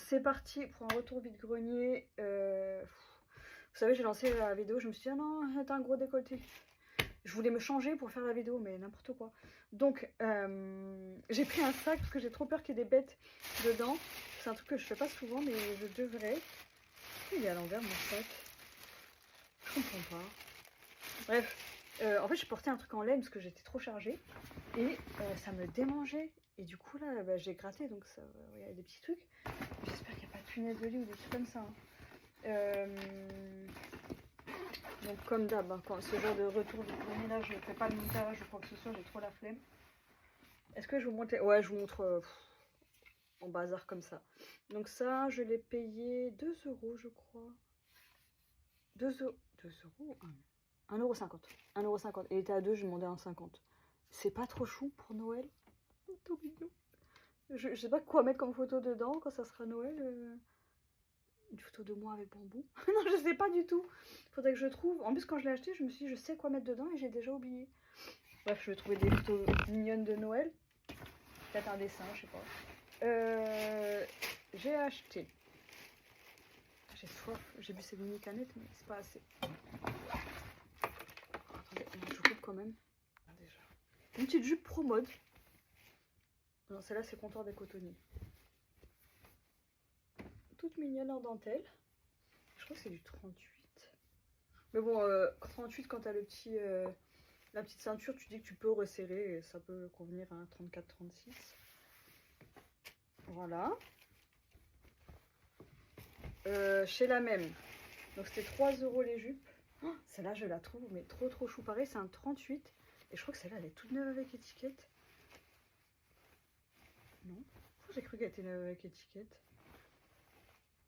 c'est parti pour un retour vide-grenier. Vous savez, j'ai lancé la vidéo, je me suis dit, ah non, t'as un gros décolleté. Je voulais me changer pour faire la vidéo, mais n'importe quoi. Donc, j'ai pris un sac parce que j'ai trop peur qu'il y ait des bêtes dedans. C'est un truc que je fais pas souvent, mais je devrais. Pourquoi il est à l'envers, mon sac? Je comprends pas. Bref, en fait, je portais un truc en laine parce que j'étais trop chargée. Et ça me démangeait. Et du coup, là, bah, j'ai gratté, donc il y a des petits trucs. J'espère qu'il n'y a pas de punaise de lit ou des trucs comme ça. Hein. Donc comme d'hab, hein, quand ce genre de retour du grenier là, je ne fais pas de montage ou quoi que ce soit, j'ai trop la flemme. Est-ce que je vous montre? Ouais, je vous montre en bazar comme ça. Donc ça, je l'ai payé 2 €, je crois. 2 €. 2 €? 1,50 €. 1,50 €. Il était à 2, j'ai demandé 1,50 €. C'est pas trop chou pour Noël? Trop mignon. Je sais pas quoi mettre comme photo dedans quand ça sera Noël. Une photo de moi avec bambou. Non, je sais pas du tout. Faudrait que je trouve. En plus, quand je l'ai acheté, je me suis dit, je sais quoi mettre dedans et j'ai déjà oublié. Bref, je vais trouver des photos mignonnes de Noël. Peut-être un dessin, je sais pas. J'ai acheté. J'ai soif. J'ai bu ces mini canettes, mais c'est pas assez. Attendez, je coupe quand même. Déjà. Une petite jupe Pro Mode. Non, celle-là, c'est Comptoir des Cotonniers. Toute mignonne en dentelle. Je crois que c'est du 38. Mais bon, 38 quand t'as le petit, la petite ceinture, tu dis que tu peux resserrer et ça peut convenir à un 34-36. Voilà. Chez la même. Donc c'était 3 € les jupes. Oh, celle-là, je la trouve mais trop chou. Pareil, c'est un 38. Et je crois que celle-là, elle est toute neuve avec étiquette. Non. J'ai cru qu'elle était neuve avec étiquette.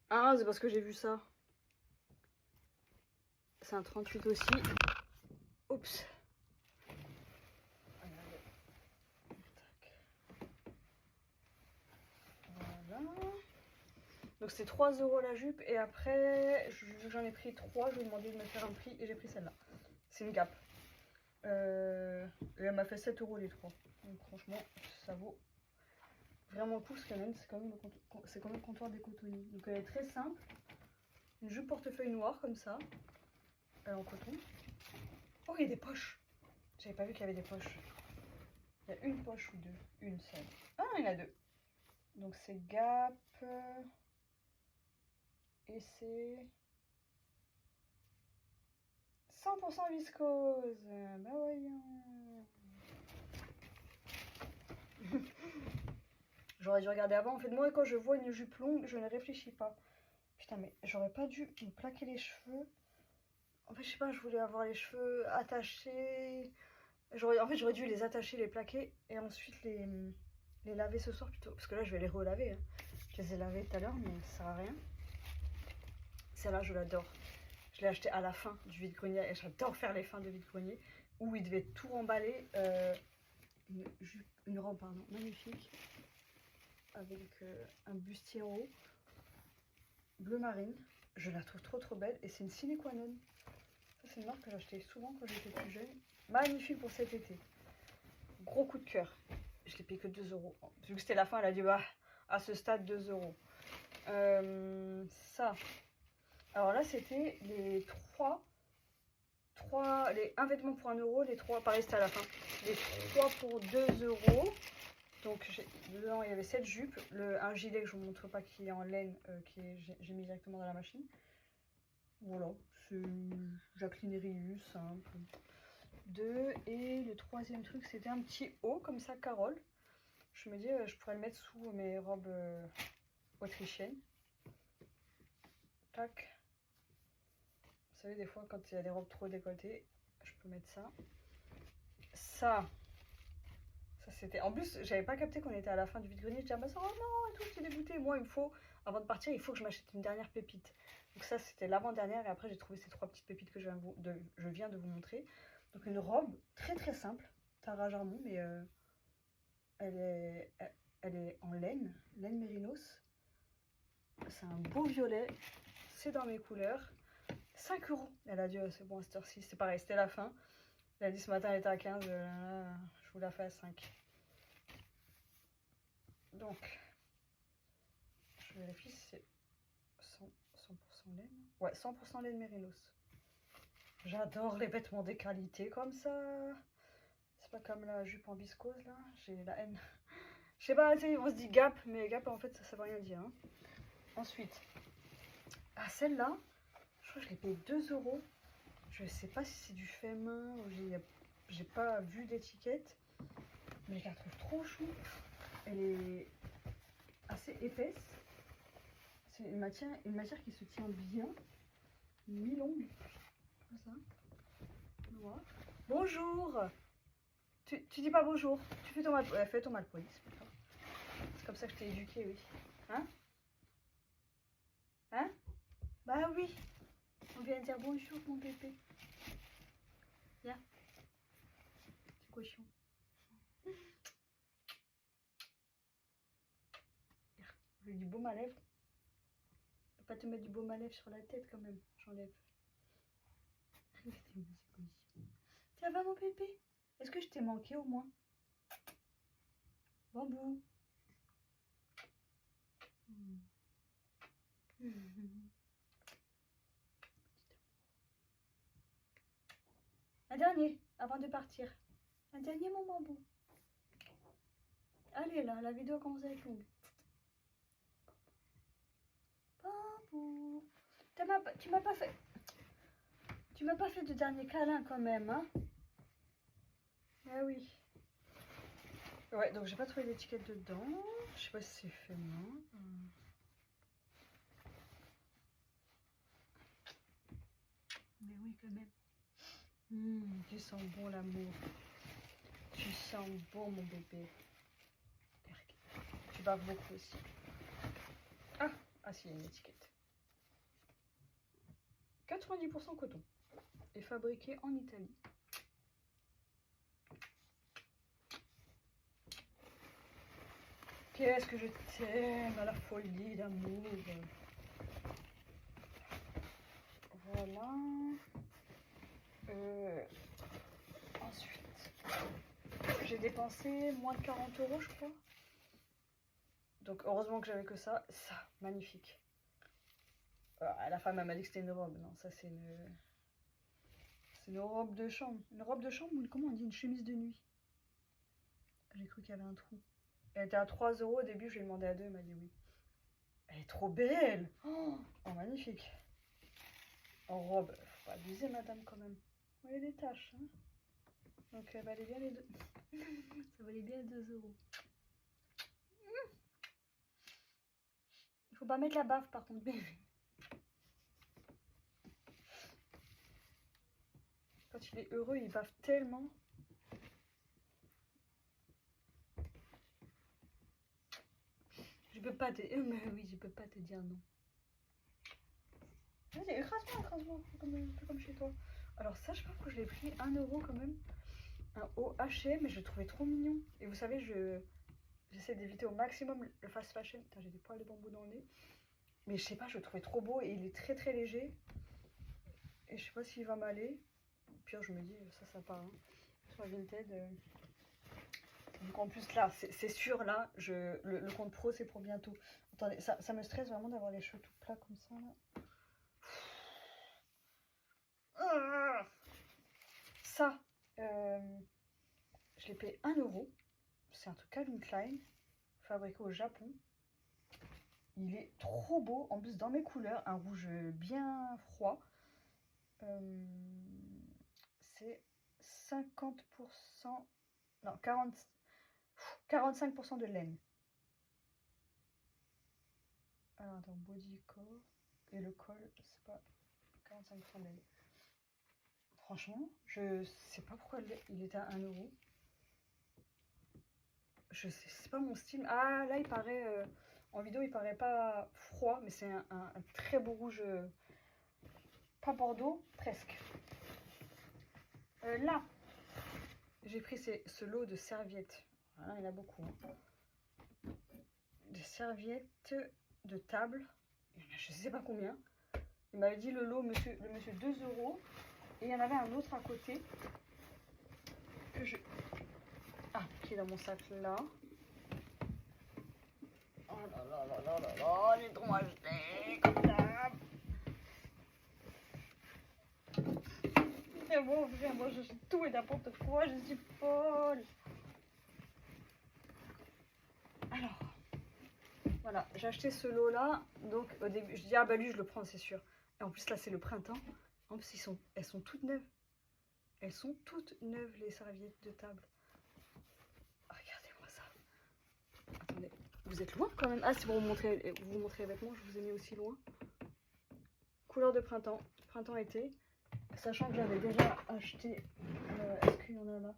Ah, c'est parce que j'ai vu ça. C'est un 38 aussi. Oups. Voilà. Donc c'est 3 € la jupe. Et après, j'en ai pris 3. Je lui ai demandé de me faire un prix et j'ai pris celle-là. C'est une Gap. Et elle m'a fait 7 € les 3. Donc franchement, ça vaut vraiment le coup parce qu'elle c'est quand même le Comptoir des Cotonniers. Donc elle est très simple. Une jupe portefeuille noire comme ça. Elle est en coton. Oh, il y a des poches. J'avais pas vu qu'il y avait des poches. Il y a une poche ou deux. Une seule. Ah, il y en a deux. Donc c'est Gap. Et c'est 100% viscose. Bah voyons. J'aurais dû regarder avant. En fait, moi, quand je vois une jupe longue, je ne réfléchis pas. Putain, mais j'aurais pas dû me plaquer les cheveux. En fait, je sais pas, je voulais avoir les cheveux attachés. En fait, j'aurais dû les attacher, les plaquer et ensuite les laver ce soir plutôt. Parce que là, je vais les relaver. Hein. Je les ai lavés tout à l'heure, mais ça sert à rien. Celle-là, je l'adore. Je l'ai acheté à la fin du vide-grenier et j'adore faire les fins de vide-grenier où il devait tout remballer. Une robe, pardon, magnifique. Avec un bustier en haut. Bleu marine. Je la trouve trop belle et c'est une sine qua non. Ça, c'est une marque que j'achetais souvent quand j'étais plus jeune. Magnifique pour cet été. Gros coup de cœur. Je l'ai payé que 2 €. Vu que c'était la fin, elle a dit bah à ce stade 2 €. Ça. Alors là, c'était les un vêtement pour 1 €, les 3, pareil c'était à la fin, les 3 pour 2 €. Donc dedans il y avait cette jupe, un gilet que je vous montre pas qui est en laine, j'ai mis directement dans la machine. Voilà, c'est Jacqueline Rius, simple. 2, et le troisième truc c'était un petit haut comme ça, Carole. Je me dis je pourrais le mettre sous mes robes autrichiennes. Tac. Vous savez, des fois, quand il y a des robes trop décolletées, je peux mettre ça. Ça c'était... En plus, j'avais pas capté qu'on était à la fin du vide-grenier. Je disais, ah bah ça, oh non, et tout, je suis dégoûtée. Moi, il me faut, avant de partir, il faut que je m'achète une dernière pépite. Donc ça, c'était l'avant-dernière. Et après, j'ai trouvé ces 3 petites pépites que je viens de vous montrer. Donc une robe très simple. Tara Jarmon, mais elle est en laine mérinos. C'est un beau violet. C'est dans mes couleurs. 5 €. Elle a dit, c'est bon, à cette heure-ci, c'est pareil, c'était la fin. Elle a dit ce matin, elle était à 15, je vous la fais à 5. Donc, je vérifie si c'est 100% laine. Ouais, 100% laine mérinos. J'adore les vêtements de qualité comme ça. C'est pas comme la jupe en viscose là. J'ai la haine. Je sais pas, on se dit Gap, mais Gap en fait ça veut rien dire. Hein. Ensuite, celle-là, je crois que je l'ai payé 2 €. Je sais pas si c'est du fait main ou j'ai pas vu d'étiquette. Mais je la trouve trop chou. Elle est assez épaisse. C'est une matière qui se tient bien. Mi-longue. Comme ça. Noir. Bonjour. Tu dis pas bonjour. Tu fais ton mal. Ouais, fais ton mal poli. C'est comme ça que je t'ai éduqué, oui. Hein? Hein? Bah oui. On vient dire bonjour, mon bébé. Viens. Petit cochon. J'ai du baume à lèvres. Faut pas te mettre du baume à lèvres sur la tête quand même. J'enlève. Ça va mon bébé? Est-ce que je t'ai manqué au moins? Bambou. Un dernier avant de partir. Un dernier mon bambou. Allez là, la vidéo commence à être longue. Bambou. Tu m'as pas fait. Tu m'as pas fait de dernier câlin quand même, hein? Ah oui. Ouais, donc j'ai pas trouvé l'étiquette dedans. Je sais pas si c'est fait main. Mais oui, quand même. Tu sens bon l'amour. Tu sens bon mon bébé. Tu baves beaucoup aussi. Ah si, il y a une étiquette. 90% coton. Et fabriqué en Italie. Qu'est-ce que je t'aime à la folie d'amour. Voilà. Ensuite, j'ai dépensé moins de 40 € je crois. Donc heureusement que j'avais que ça. Ça, magnifique. La femme elle m'a dit que c'était une robe. Non, ça c'est une robe de chambre. Une robe de chambre ou comment on dit? Une chemise de nuit. J'ai cru qu'il y avait un trou. Elle était à 3 € au début, je lui ai demandé à 2, elle m'a dit oui. Elle est trop belle. Oh, magnifique. En robe, faut pas abuser madame quand même. Il y a des taches. Hein. Donc elle valait bien les deux. Ça valait bien 2 €. Il faut pas mettre la baffe par contre. Quand il est heureux, il baffe tellement. Je peux pas te... Mais oui, je peux pas te dire non. Vas-y, écrase-moi, comme chez toi. Alors ça, je sais pas pourquoi je l'ai pris 1 € quand même. Un haut H&M, mais je le trouvais trop mignon. Et vous savez, j'essaie d'éviter au maximum le fast fashion. Putain, j'ai des poils de bambou dans le nez. Mais je sais pas, je le trouvais trop beau et il est très très léger. Et je sais pas s'il va m'aller. Puis je me dis, ça part. Hein. Sur Vinted. Donc en plus là, c'est sûr là, le compte pro c'est pour bientôt. Attendez, ça me stresse vraiment d'avoir les cheveux tout plats comme ça là. Ça, je l'ai payé 1 €. C'est un truc Calvin Klein, fabriqué au Japon. Il est trop beau, en plus dans mes couleurs, un rouge bien froid. C'est 50%, non 45% de laine. Alors attends, body corps et le col, c'est pas 45% de laine. Franchement, je sais pas pourquoi il était à 1 €. Je sais, c'est pas mon style. Ah là il paraît, en vidéo il paraît pas froid, mais c'est un très beau rouge, pas bordeaux, presque. Là, j'ai pris ce lot de serviettes. Voilà, il y en a beaucoup. Hein. Des serviettes de table, je sais pas combien. Il m'avait dit le lot, le monsieur 2 €. Et il y en avait un autre à côté que qui est dans mon sac là. là là là là là là, j'ai trop acheté, comme ça. Et bon, frère, moi j'achète tout et n'importe quoi, je suis folle. Alors, voilà, j'ai acheté ce lot là, donc au début, je dis ah bah lui je le prends c'est sûr. Et en plus là c'est le printemps, en plus elles sont toutes neuves. Elles sont toutes neuves les serviettes de table. Regardez-moi ça. Attendez, vous êtes loin quand même. Ah si vous montrez les vêtements, je vous ai mis aussi loin. Couleur de printemps, printemps-été. Sachant que j'avais déjà acheté, est-ce qu'il y en a là,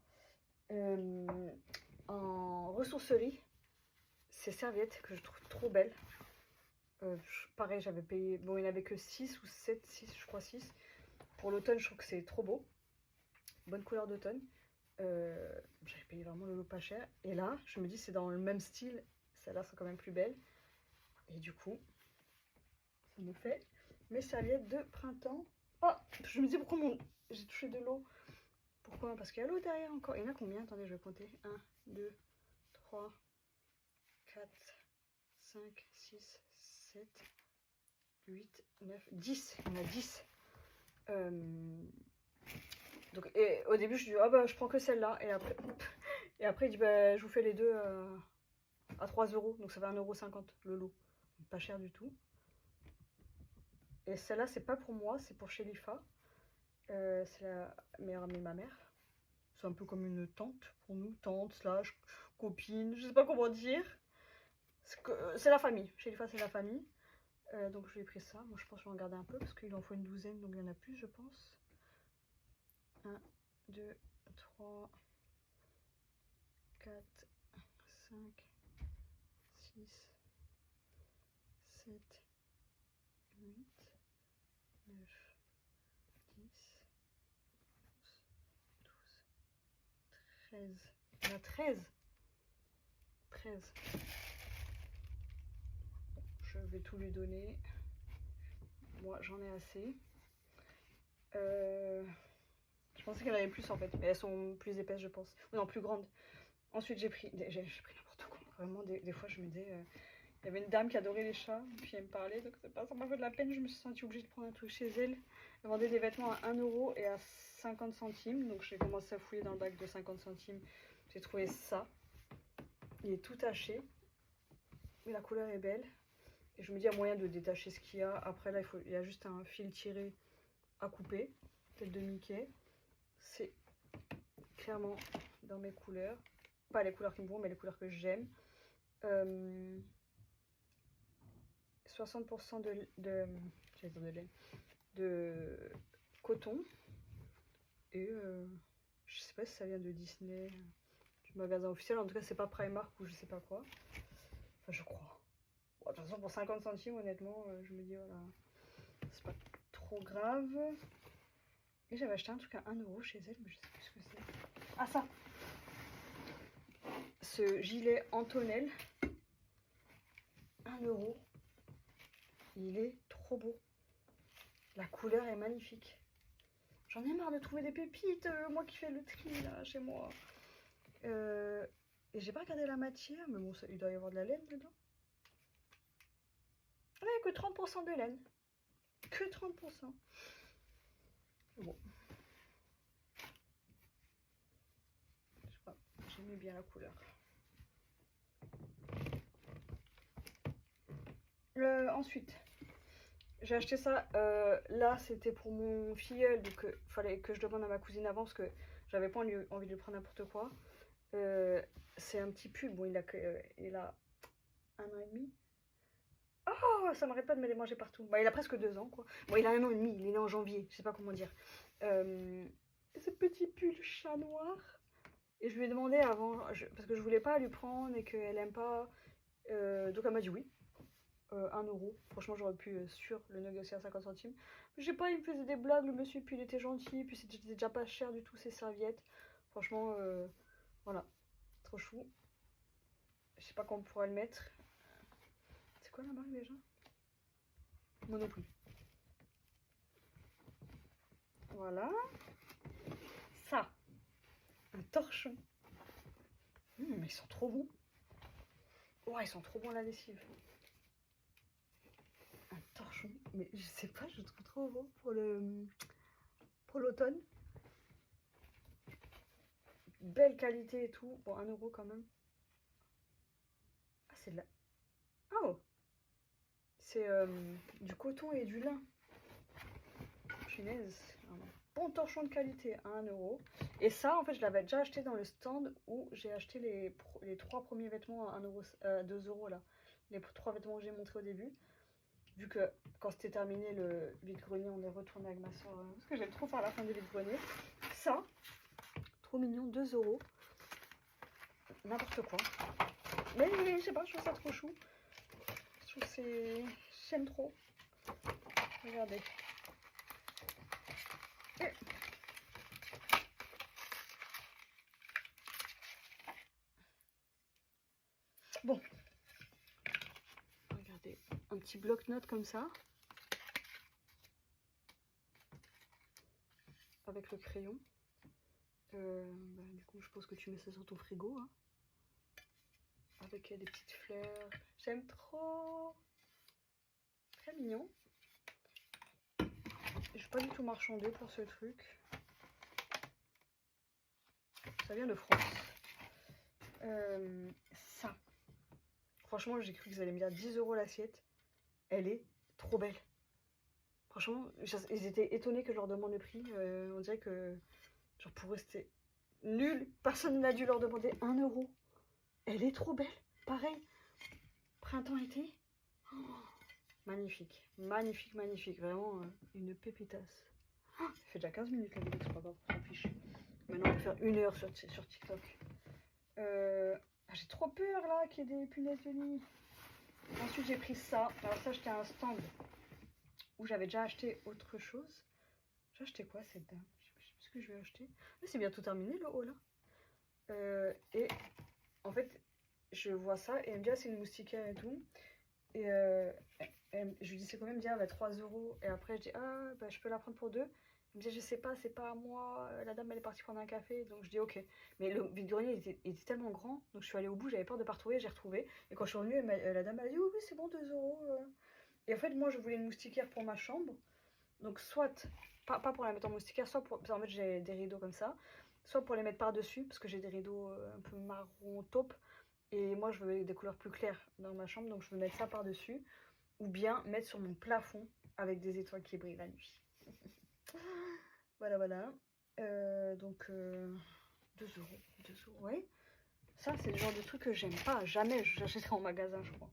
en ressourcerie, ces serviettes que je trouve trop belles. Pareil, j'avais payé, bon il n'y en avait que 6 ou 7, 6 je crois 6. Pour l'automne, je trouve que c'est trop beau. Bonne couleur d'automne. J'avais payé vraiment le lot pas cher. Et là, je me dis c'est dans le même style. Celles-là sont quand même plus belles. Et du coup, ça me fait mes serviettes de printemps. Oh, je me dis pourquoi j'ai touché de l'eau. Pourquoi? Parce qu'il y a l'eau derrière encore. Il y en a combien? Attendez, je vais compter. 1, 2, 3, 4, 5, 6, 7, 8, 9, 10. Il y en a 10. Donc, et au début, je dis, ah bah, je prends que celle-là. Et après, il dit, bah, je vous fais les deux à 3 €. Donc, ça fait 1,50 € le lot. Donc, pas cher du tout. Et celle-là, c'est pas pour moi, c'est pour Shelifa. C'est la meilleure amie de ma mère. C'est un peu comme une tante pour nous, tante slash copine, je sais pas comment dire. C'est la famille. Shelifa, c'est la famille. Donc, je lui ai pris ça. Moi, je pense que je vais en garder un peu parce qu'il en faut une douzaine, donc il y en a plus, je pense. 1, 2, 3, 4, 5, 6, 7, 8, 9, 10, 12, 13. Il y en a 13. 13. Bon, je vais tout lui donner. Moi, j'en ai assez. Je pensais qu'elle avait plus en fait, mais elles sont plus épaisses, je pense. Ou non, plus grandes. Ensuite, j'ai pris n'importe quoi. Vraiment, des fois, je me dis. Il y avait une dame qui adorait les chats, puis elle me parlait, donc ça m'a fait de la peine. Je me suis sentie obligée de prendre un truc chez elle. Elle vendait des vêtements à 1 € et à 50 centimes. Donc j'ai commencé à fouiller dans le bac de 50 centimes. J'ai trouvé ça. Il est tout taché. Mais la couleur est belle. Et je me dis, il y a moyen de détacher ce qu'il y a. Après, là, il y a juste un fil tiré à couper. Tête de Mickey. C'est clairement dans mes couleurs. Pas les couleurs qui me vont, mais les couleurs que j'aime. 60% de coton. Et je sais pas si ça vient de Disney, du magasin officiel. En tout cas, c'est pas Primark ou je sais pas quoi. Enfin, je crois. Bon, de toute façon, pour 50 centimes, honnêtement, je me dis, voilà, c'est pas trop grave. Et j'avais acheté un truc à 1 € chez elle, mais je sais plus ce que c'est. Ah, ça! Ce gilet Antonelle, 1 €. Il est trop beau. La couleur est magnifique. J'en ai marre de trouver des pépites, moi qui fais le tri là chez moi. Et j'ai pas regardé la matière, mais bon, il doit y avoir de la laine dedans. Ah, il n'y a que 30% de laine. Que 30%. Bon. Je sais pas, j'aimais bien la couleur. Ensuite, j'ai acheté ça. Là, c'était pour mon filleul, donc fallait que je demande à ma cousine avant parce que j'avais pas envie de lui prendre n'importe quoi. C'est un petit pull. Bon, il a 1 an et demi. Oh, ça m'arrête pas de me les manger partout. Bah, il a presque 2 ans, quoi. Bon, il a 1 an et demi, il est né en janvier, je sais pas comment dire. Ce petit pull chat noir. Et je lui ai demandé avant, parce que je voulais pas lui prendre et qu'elle aime pas. Donc elle m'a dit oui. 1 €. Franchement, j'aurais pu sûr le négocier à 50 centimes. Mais je sais pas, il me faisait des blagues, le monsieur, puis il était gentil, puis c'était déjà pas cher du tout ces serviettes. Franchement, voilà, trop chou. Je sais pas quand on pourra le mettre. C'est quoi la marque déjà? Moi non plus. Voilà. Ça. Un torchon. Mais ils sont trop bons. Ouais, ils sont trop bons la lessive. Un torchon, mais je sais pas, je le trouve trop beau pour l'automne. Belle qualité et tout. Bon, 1 € quand même. Ah, c'est de la... Oh! C'est du coton et du lin. Punaise. Un bon torchon de qualité à 1 €. Et ça, en fait, je l'avais déjà acheté dans le stand où j'ai acheté les 3 premiers vêtements à 2 € là. Les 3 vêtements que j'ai montrés au début. Vu que quand c'était terminé le vide-grenier, on est retourné avec ma soeur. Parce que j'aime trop faire la fin du vide-grenier. Ça, trop mignon, 2 €. N'importe quoi. Mais je sais pas, je trouve ça trop chou. Je trouve que c'est... J'aime trop. Regardez. Et... Bon. Regardez. Un petit bloc-notes comme ça. Avec le crayon. Du coup, je pense que tu mets ça sur ton frigo. Hein. Avec des petites fleurs. J'aime trop. Très mignon. Je suis pas du tout marchandée pour ce truc. Ça vient de France. Ça. Franchement, j'ai cru qu'ils allaient me dire 10 € l'assiette. Elle est trop belle. Franchement, ils étaient étonnés que je leur demande le prix. On dirait que, genre, pour eux, c'était nul. Personne n'a dû leur demander 1 €. Elle est trop belle. Pareil. Printemps-été. Oh, magnifique. Magnifique, magnifique. Vraiment une pépitasse. Oh, ça fait déjà 15 minutes la vidéo, c'est pas grave, on s'en fiche. Maintenant, on va faire 1 heure sur TikTok. J'ai trop peur là qu'il y ait des punaises de lit. Ensuite, j'ai pris ça. Alors, ça, j'étais à un stand où j'avais déjà acheté autre chose. J'ai acheté quoi cette dame? Je sais plus ce que je vais acheter. Mais c'est bientôt terminé le haut là. Et en fait, je vois ça et elle me dit ah, c'est une moustiquaire et tout. Et je lui dis c'est combien? Elle me dit ah, bah, 3 €. Et après, je dis ah, bah, je peux la prendre pour 2. Elle me dit je sais pas, c'est pas à moi. La dame elle est partie prendre un café. Donc je dis ok. Mais le vide-grenier était tellement grand. Donc je suis allée au bout, j'avais peur de pas retrouver, j'ai retrouvé. Et quand je suis revenue, la dame elle a dit oui, oui, c'est bon, 2 €. Et en fait, moi je voulais une moustiquaire pour ma chambre. Donc soit, pas pour la mettre en moustiquaire, soit pour... En fait j'ai des rideaux comme ça. Soit pour les mettre par-dessus, parce que j'ai des rideaux un peu marron taupe. Et moi je veux des couleurs plus claires dans ma chambre, donc je veux mettre ça par-dessus. Ou bien mettre sur mon plafond avec des étoiles qui brillent la nuit. Voilà, voilà. Donc 2 €. 2 €, ouais. Ça c'est le genre de truc que j'aime pas. Jamais j'achèterai en magasin, je crois.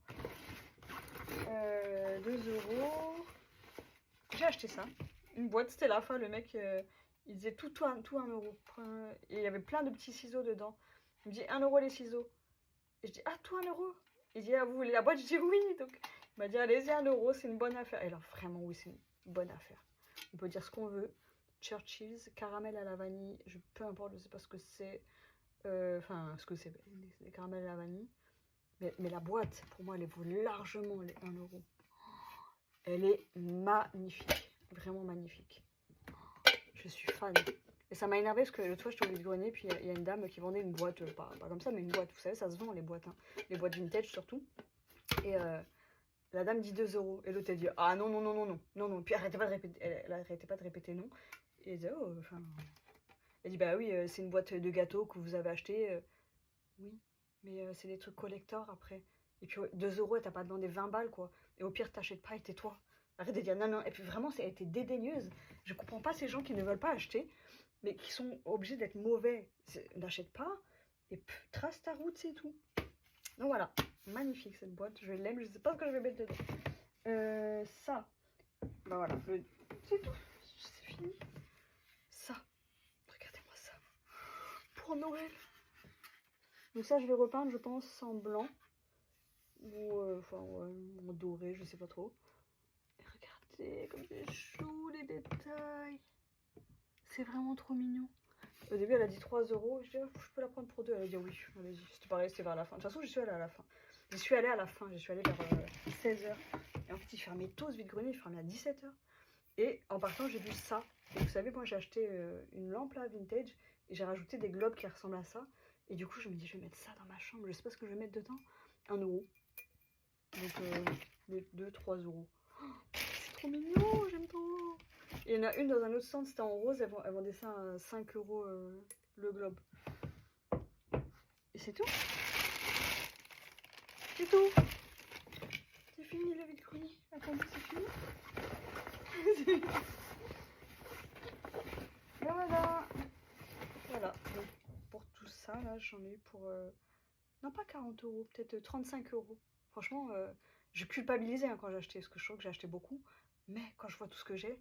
2 €. J'ai acheté ça. Une boîte, c'était la fin. Le mec, il disait tout 1 €. Et il y avait plein de petits ciseaux dedans. Il me dit 1 € les ciseaux. Et je dis ah, tout 1 €. Il dit ah, vous voulez la boîte? Je dis oui. Donc il m'a dit allez-y, 1 €, c'est une bonne affaire. Et alors vraiment, oui, c'est une bonne affaire. On peut dire ce qu'on veut. Churchill's, caramel à la vanille, peu importe, je sais pas ce que c'est. Enfin, ce que c'est, des caramels à la vanille. Mais la boîte, pour moi, elle vaut largement les 1 €. Elle est magnifique, vraiment magnifique. Je suis fan. Et ça m'a énervé parce que l'autre fois, j'étais au vide-grenier, puis il y a une dame qui vendait une boîte, pas comme ça, mais une boîte. Vous savez, ça se vend les boîtes, hein. Les boîtes vintage surtout. Et la dame dit 2 €. Et l'autre, elle dit ah non, non, non, non, non, non, non. Puis elle arrêtait pas de répéter, elle arrêtait pas de répéter non. Et elle dit oh, enfin. Elle dit bah oui, c'est une boîte de gâteau que vous avez acheté. Oui, mais c'est des trucs collector après. Et puis 2 €, et t'as pas demandé 20 balles quoi. Et au pire, t'achètes pas et tais-toi. Arrête de dire non, non. Et puis vraiment, elle était dédaigneuse. Je comprends pas ces gens qui ne veulent pas acheter, mais qui sont obligés d'être mauvais. N'achète pas et trace ta route, c'est tout. Donc voilà, magnifique cette boîte. Je l'aime, je sais pas ce que je vais mettre dedans. Ça, bah voilà, c'est tout, c'est fini. Ça, regardez-moi ça. Pour Noël. Donc ça, je vais repeindre, je pense, en blanc. Ou enfin, ouais, en doré, je sais pas trop. Et regardez comme c'est chou les détails. C'est vraiment trop mignon. Au début, elle a dit 3 €. Je dis, oh, je peux la prendre pour 2. Elle a dit oui, allez-y. C'était pareil, c'était vers la fin. De toute façon, j'y suis allée à la fin. J'y suis allée à la fin. J'y suis allée vers 16 h. Et en fait, il fermait tôt ce vide-grenier. Il fermait à 17 h. Et en partant, j'ai vu ça. Et vous savez, moi, j'ai acheté une lampe là, vintage. Et j'ai rajouté des globes qui ressemblent à ça. Et du coup, je me dis, je vais mettre ça dans ma chambre. Je sais pas ce que je vais mettre dedans. 1 euro. Donc les 2-3 euros. Oh, c'est trop mignon, j'aime trop. Et il y en a une dans un autre stand, c'était en rose, elle vendait ça à 5 euros le globe. Et c'est tout. C'est tout. C'est fini le vide-grenier. Attendez, c'est fini. Voilà. Voilà. Donc, pour tout ça, là, j'en ai eu pour... non, pas 40 euros, peut-être 35 euros. Franchement, je culpabilisais hein, quand j'ai acheté, parce que je trouve que j'ai acheté beaucoup. Mais quand je vois tout ce que j'ai,